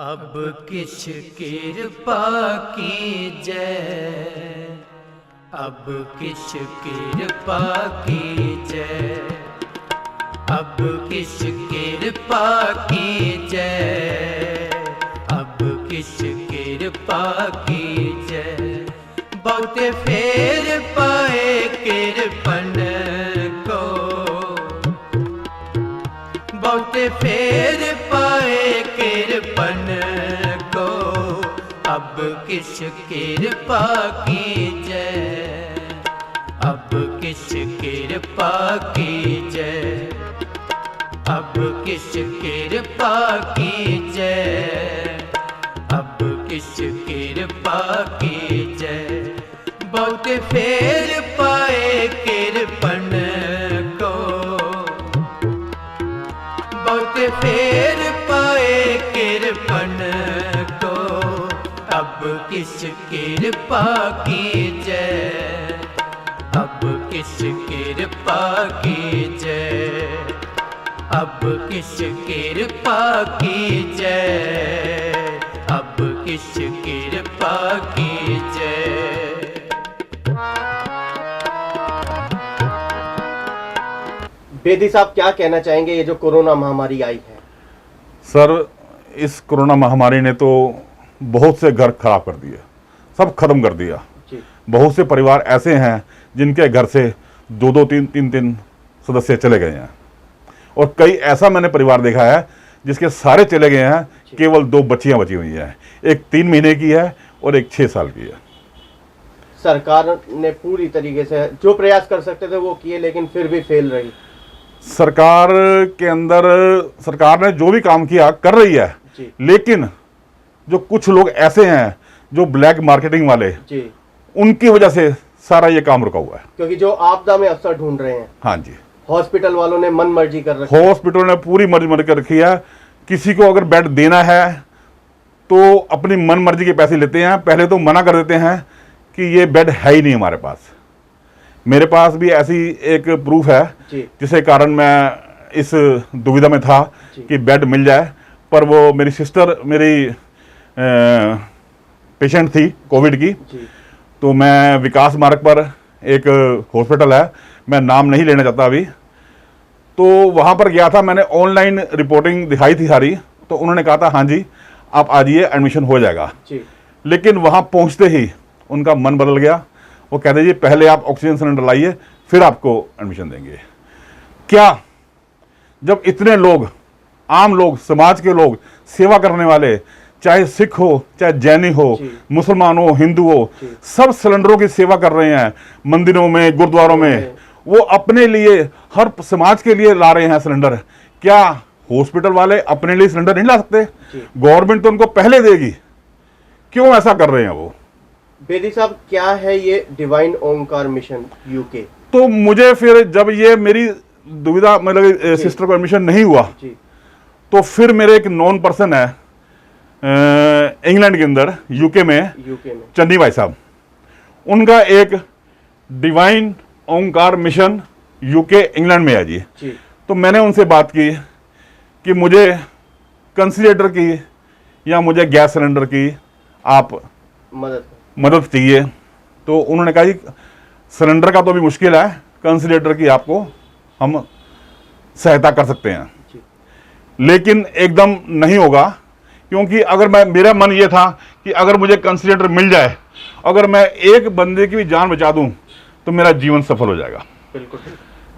अब किस कृपा कीजै, अब किस कृपा कीजै, अब किस कृपा कीजै, अब किस कृपा कीजै। बहुत फेर पाए कृपन को, बहुत फेर पाए कृपन को, अब किस कृपा कीजै, अब किस कृपा कीजै, अब किस कृपा कीजै, अब किस कृपा कीजै। बहुत फेर पाए कृपन को, बहुत फेर पाए कृपन को, अब किस कृपा कीजै, अब किस कृपा कीजै, अब किस कृपा कीजै, अब किस कृपा कीजै। बेदी साहब क्या कहना चाहेंगे, ये जो कोरोना महामारी आई है? सर, इस कोरोना महामारी ने तो बहुत से घर खराब कर दिए, सब खत्म कर दिया। बहुत से परिवार ऐसे हैं जिनके घर से दो दो तीन सदस्य चले गए हैं, और कई ऐसा मैंने परिवार देखा है जिसके सारे चले गए हैं, केवल 2 बच्चियां बची हुई हैं। एक 3 महीने की है और एक 6 साल की है। सरकार ने पूरी तरीके से जो प्रयास कर सकते थे वो किए, लेकिन फिर भी फेल रही। सरकार के अंदर सरकार ने जो भी काम किया कर रही है, लेकिन जो कुछ लोग ऐसे हैं जो ब्लैक मार्केटिंग वाले, उनकी वजह से सारा ये काम रुका हुआ है। क्योंकि जो आपदा में अफसर ढूंढ रहे हैं। हाँ जी, हॉस्पिटल वालों ने मन मर्जी कर रखी है। हॉस्पिटल ने पूरी मर्जी कर रखी है। किसी को अगर बेड देना है तो अपनी मन मर्जी के पैसे लेते हैं। पहले तो मना कर देते हैं कि ये बेड है ही नहीं हमारे पास। मेरे पास भी ऐसी एक प्रूफ है जिसके कारण मैं इस दुविधा में था कि बेड मिल जाए, पर वो मेरी सिस्टर मेरी पेशेंट थी कोविड की, तो मैं विकास मार्ग पर एक हॉस्पिटल है, मैं नाम नहीं लेना चाहता अभी, तो वहाँ पर गया था। मैंने ऑनलाइन रिपोर्टिंग दिखाई थी सारी, तो उन्होंने कहा था हाँ जी आप आ जाइए, एडमिशन हो जाएगा। लेकिन वहाँ पहुँचते ही उनका मन बदल गया। वो कहते जी पहले आप ऑक्सीजन सिलेंडर लाइए, फिर आपको एडमिशन देंगे। क्या, जब इतने लोग, आम लोग, समाज के लोग, सेवा करने वाले, चाहे सिख हो, चाहे जैनी हो, मुसलमान हो, हिंदू हो, सब सिलेंडरों की सेवा कर रहे हैं, मंदिरों में, गुरुद्वारों में, वो अपने लिए, हर समाज के लिए ला रहे हैं सिलेंडर। क्या हॉस्पिटल वाले अपने लिए सिलेंडर नहीं ला सकते? गवर्नमेंट तो उनको पहले देगी, क्यों ऐसा कर रहे हैं वो? बेदी साहब, क्या है ये डिवाइन ओंकार मिशन यूके? तो मुझे फिर जब ये मेरी दुविधा, मतलब सिस्टर को एडमिशन नहीं हुआ, तो फिर मेरे एक नॉन पर्सन है इंग्लैंड के अंदर, यूके में चन्नी भाई साहब, उनका एक डिवाइन ओंकार मिशन यूके इंग्लैंड में है जी। तो मैंने उनसे बात की कि मुझे कंसीडरेटर की या मुझे गैस सिलेंडर की आप मदद चाहिए। तो उन्होंने कहा जी सिलेंडर का तो भी मुश्किल है, कंसीडरेटर की आपको हम सहायता कर सकते हैं, लेकिन एकदम नहीं होगा। क्योंकि अगर मेरा मन ये था कि अगर मुझे कंसीडरेटर मिल जाए, अगर मैं एक बंदे की भी जान बचा दूं, तो मेरा जीवन सफल हो जाएगा।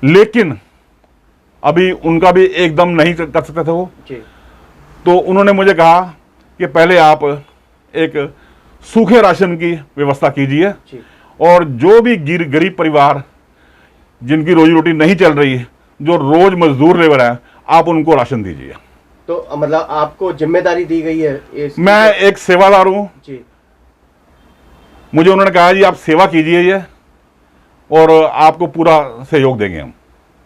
लेकिन अभी उनका भी एकदम नहीं कर सकते थे वो। तो उन्होंने मुझे कहा कि पहले आप एक सूखे राशन की व्यवस्था कीजिए, और जो भी गरीब परिवार जिनकी रोजी रोटी नहीं चल रही, जो रोज मजदूर लेबर है, आप उनको राशन दीजिए। तो मतलब आपको जिम्मेदारी दी गई है? मैं एक सेवादार हूं, मुझे उन्होंने कहा जी आप सेवा कीजिए ये, और आपको पूरा सहयोग देंगे हम।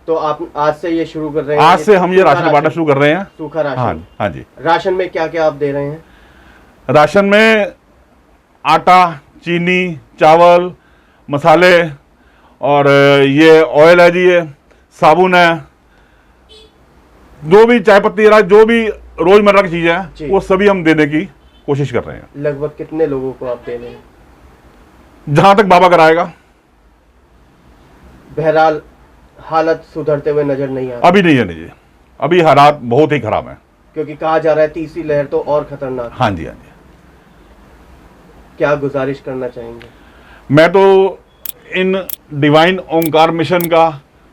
तो आप आज से ये शुरू कर रहे हैं? आज से हम ये राशन बांटना शुरू कर रहे हैं। सूखा राशन? हाँ जी। राशन में क्या क्या आप दे रहे हैं? राशन में आटा, चीनी, चावल, मसाले, और ये ऑयल है जी, ये साबुन है, जो भी चाय पत्ती, जो भी रोजमर्रा की चीजें जी। हैं वो सभी हम देने की कोशिश कर रहे हैं, लगभग कितने लोगों को आप दे रहे हैं? जहां तक बाबा कराएगा। बहरहाल हालत सुधरते हुए नजर नहीं आ रही, अभी नहीं है, नहीं जी, अभी हालात बहुत ही खराब हैं। क्योंकि कहा जा रहा है तीसरी लहर तो और खतरनाक है। हाँ जी, हाँ जी। क्या गुजारिश करना चाहेंगे? मैं तो इन डिवाइन ओंकार मिशन का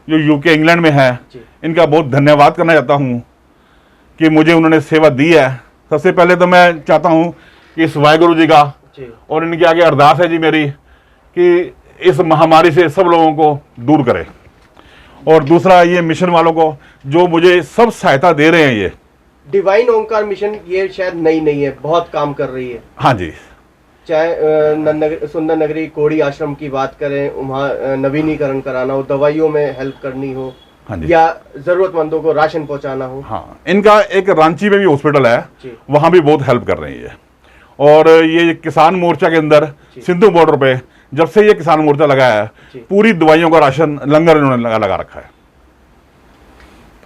जो यूके इंग्लैंड में है, जी। इनका बहुत धन्यवाद करना चाहता हूँ कि मुझे उन्होंने सेवा दी है। सबसे पहले तो मैं चाहता हूँ कि इस वाहिगुरु जी का जी। और इनके आगे अरदास है जी मेरी कि इस महामारी से सब लोगों को दूर करे, और दूसरा ये मिशन वालों को जो मुझे सब सहायता दे रहे हैं, ये डिवाइन ओंकार मिशन ये शायद नई नहीं है, बहुत काम कर रही है। हाँ जी, चाहे सुंदर नगरी कोड़ी आश्रम की बात करें, वहाँ नवीनीकरण कराना हो, दवाइयों में हेल्प करनी हो, हाँ जी, या जरूरतमंदों को राशन पहुंचाना हो। हाँ, इनका एक रांची में भी हॉस्पिटल है, जी। वहाँ भी बहुत हेल्प कर रही है। और ये किसान मोर्चा के अंदर जी। सिंधु बॉर्डर पे जब से ये किसान मोर्चा लगाया है, जी। पूरी दवाइयों का राशन लंगर इन्होंने लगा रखा है।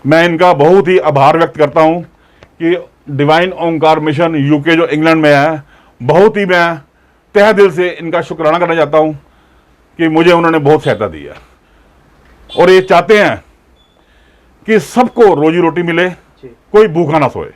मैं इनका बहुत ही आभार व्यक्त करता हूं कि डिवाइन ओंकार मिशन यूके जो इंग्लैंड में है, बहुत ही मैं तहे दिल से इनका शुक्राना करना चाहता हूं कि मुझे उन्होंने बहुत सहायता दी है, और ये चाहते हैं कि सबको रोजी रोटी मिले, जी। कोई भूखा ना सोए।